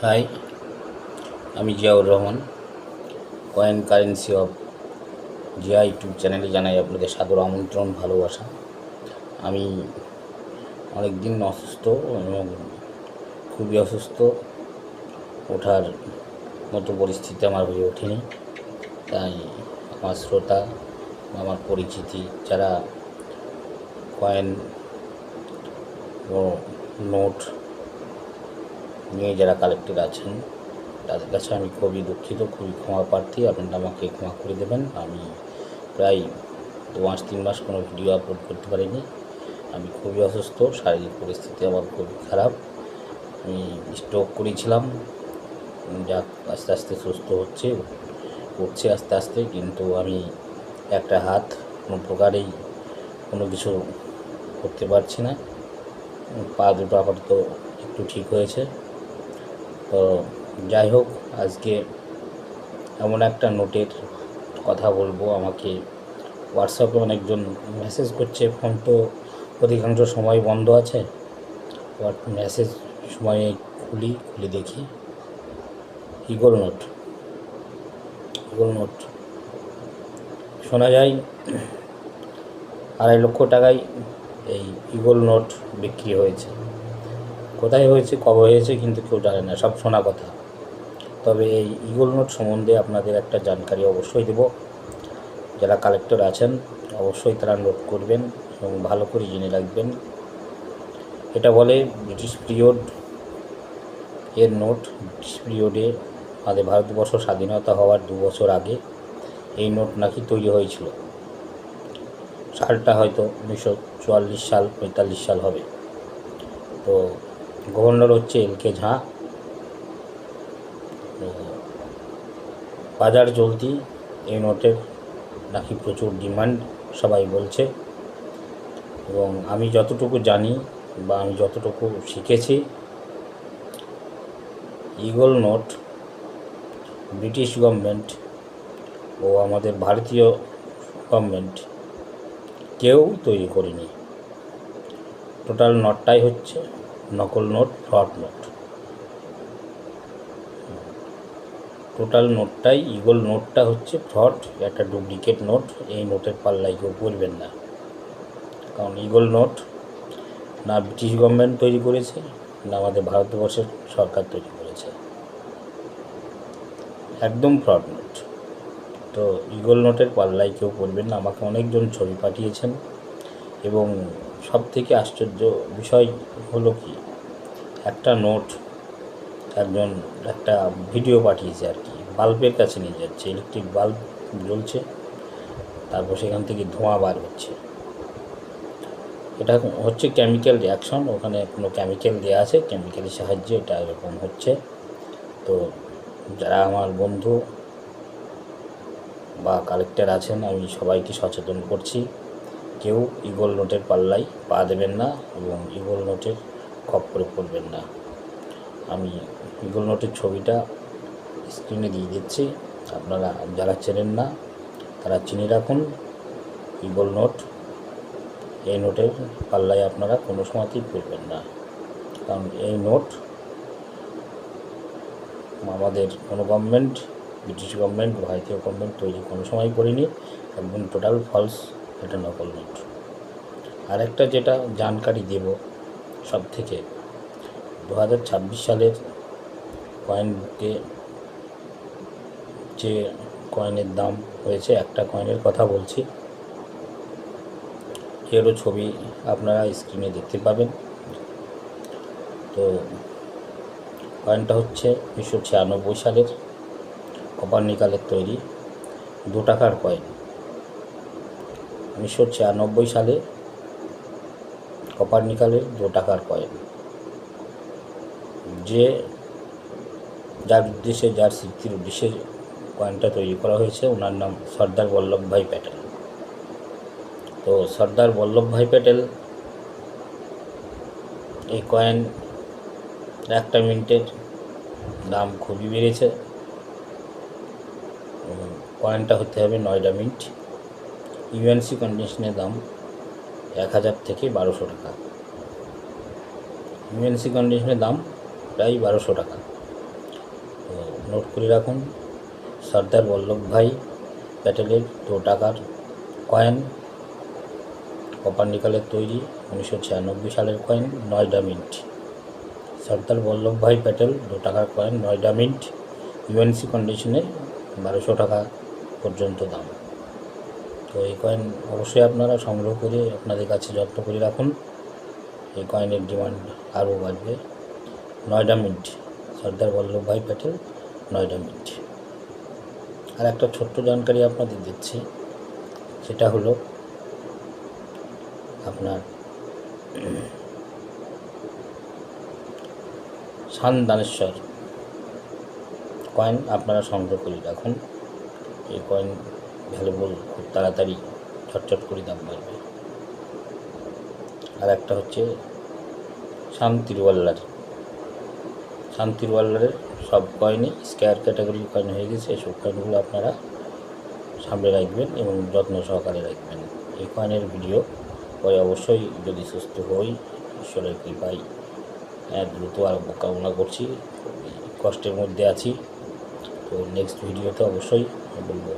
High, আমি Ziaur Rahman. Coin currency of Zia YouTube চ্যানেলে জানাই আপনাদের সাদর আমন্ত্রণ, ভালোবাসা। আমি অনেক দিন অসুস্থ এবং খুবই অসুস্থ, ওঠার মতো পরিস্থিতি আমার হয়ে ওঠেনি। তাই আমার শ্রোতা, আমার পরিচিতি যারা কয়েন ও নোট নিয়ে যারা কালেক্টর আছেন, তাদের কাছে আমি খুবই দুঃখিত, খুবই ক্ষমা প্রার্থী। আপনারা আমাকে ক্ষমা করে দেবেন। আমি প্রায় 2 মাস 3 মাস কোনো ভিডিও আপলোড করতে পারিনি। আমি খুবই অসুস্থ, শারীরিক পরিস্থিতি আমার খুবই খারাপ। আমি স্ট্রোক করেছিলাম, যাক আস্তে আস্তে সুস্থ উঠছে আস্তে আস্তে, কিন্তু আমি একটা হাত কোনো প্রকারেই কোনো কিছু করতে পারছি না। পা দুটো আপাতত একটু ঠিক হয়েছে। তো যাই হোক, আজকে এমন একটা নোটের কথা বলবো। আমাকে হোয়াটসঅ্যাপে অনেকজন মেসেজ করছে, ফোন তো অধিকাংশ সময় বন্ধ আছে, মেসেজ সময়ে খুলে দেখি। ইগল নোট শোনা যায় 2.5 লক্ষ টাকায় এই ইগল নোট বিক্রি হয়েছে। কোথায় হয়েছে, কবে হয়েছে কিন্তু কেউ জানে না, সব শোনা কথা। তবে এই ইগল নোট সম্বন্ধে আপনাদের একটা জানকারি অবশ্যই দেব। যারা কালেক্টর আছেন অবশ্যই তারা নোট করবেন এবং ভালো করে জেনে রাখবেন। এটা বলে ব্রিটিশ পিরিয়ড এর নোট। ব্রিটিশ পিরিয়ডে আমাদের ভারতবর্ষ স্বাধীনতা হওয়ার 2 বছর আগে এই নোট নাকি তৈরি হয়েছিল। সালটা হয়তো 1944 সাল 45 সাল হবে। তো গভর্নর হচ্ছে এল.কে. ঝা। বাজার চলতি এই নোটের নাকি প্রচুর ডিমান্ড, সবাই বলছে। এবং আমি যতটুকু জানি বা আমি যতটুকু শিখেছি, ইগল নোট ব্রিটিশ গভর্নমেন্ট ও আমাদের ভারতীয় গভর্নমেন্ট কেউ তৈরি করেনি। টোটাল নোটটাই হচ্ছে নকল নোট, ফ্রড নোট। টোটাল নোটটাই, ইগল নোটটা হচ্ছে ফ্রড, একটা ডুপ্লিকেট নোট। এই নোটের পাল্লায় কেউ পড়বেন না, কারণ ইগল নোট না ব্রিটিশ গভর্নমেন্ট তৈরি করেছে, না আমাদের ভারতবর্ষের সরকার তৈরি করেছে। একদম ফ্রড নোট। তো ইগল নোটের পাল্লায় কেউ পড়বেন না। আমাকে অনেকজন ছবি পাঠিয়েছেন এবং সব থেকে আশ্চর্য বিষয় হলো কি, একটা নোট একজন একটা ভিডিও পাঠিয়েছে আর কি, বাল্বের কাছে নিয়ে যাচ্ছে, ইলেকট্রিক বাল্ব জ্বলছে, তারপর সেখান থেকে ধোঁয়া বার হচ্ছে। এটা হচ্ছে কেমিক্যাল রিয়াকশন, ওখানে কোনো কেমিক্যাল দেওয়া আছে, কেমিক্যালের সাহায্যে এটা এরকম হচ্ছে। তো যারা আমার বন্ধু বা কালেক্টর আছেন, আমি সবাইকে সচেতন করছি, কেউ ইগল নোটের পাল্লায় পা দেবেন না এবং ইগল নোটের খপ্পরে পড়বেন না। আমি ইগল নোটের ছবিটা স্ক্রিনে দিয়ে দিচ্ছি, আপনারা যারা চেনেন না তারা চিনে রাখুন। ইগল নোট, এই নোটের পাল্লায় আপনারা কোনো সময়তেই পড়বেন না, কারণ এই নোট আমাদের কোনো গভর্নমেন্ট, ব্রিটিশ গভর্নমেন্ট, ভারতীয় গভর্নমেন্ট তৈরি কোনো সময় করেনি। একদম টোটাল ফলস, এটা নকল নোট। আর একটা যেটা জানকারি দেব সব থেকে, 2026 সালের কয়েনকে, যে কয়েনের দাম হয়েছে, একটা কয়েনের কথা বলছি, এরও ছবি আপনারা স্ক্রিনে দেখতে পাবেন। তো কয়েনটা হচ্ছে 1996 সালের কপার নিকালের তৈরি 2 টাকার কয়েন। 1996 সালে কপার নিকালের 2 টাকার কয়েন। যার উদ্দেশ্যে, যার স্মৃতির উদ্দেশ্যে কয়েনটা তৈরি করা হয়েছে, ওনার নাম সর্দার বল্লভভাই প্যাটেল। তো সর্দার বল্লভভাই প্যাটেল এই কয়েন, একটা মিনিটের দাম খুবই বেড়েছে। কয়েনটা হতে হবে 9টা মিনিট। ইউএনসি কন্ডিশনের দাম 1000 থেকে 1200 টাকা। ইউএনসি কন্ডিশনের দাম প্রায় 1200 টাকা। নোট করে রাখুন। সর্দার বল্লভভাই প্যাটেলের 2 টাকার কয়েন, কপার নিকেলের তৈরি, 1996 সালের কয়েন, নয়ডা মিন্ট। সর্দার বল্লভভাই প্যাটেল 2 টাকার কয়েন, নয়ডা মিন্ট, ইউএনসি কন্ডিশনে 1200 টাকা পর্যন্ত দাম। তো এই কয়েন অবশ্যই আপনারা সংগ্রহ করে আপনাদের কাছে যত্ন করে রাখুন। এই কয়েনের ডিমান্ড আরও বাড়বে। Noida mint, Sardar Vallabhbhai Patel, Noida mint. আর একটা ছোট্ট জানকারি আপনাদের দিচ্ছি, সেটা হলো আপনার শানদানেশ্বর কয়েন আপনারা সংগ্রহ করে রাখুন। এই কয়েন ভ্যালুবল, খুব তাড়াতাড়ি চটচট করে দাম বাড়বে। আর একটা হচ্ছে শান্তিরওয়াল্লারের সব কয়েনই স্কোয়ার ক্যাটাগরির কয়েন হয়ে গেছে। এসব কয়েনগুলো আপনারা সামনে রাখবেন এবং যত্ন সহকারে রাখবেন। এই কয়েনের ভিডিও পরে অবশ্যই, যদি সুস্থ হই, ঈশ্বরের কৃপায় দ্রুত আরম্ভ কামনা করছি। কষ্টের মধ্যে আছি, তো নেক্সট ভিডিওতে অবশ্যই বলবো।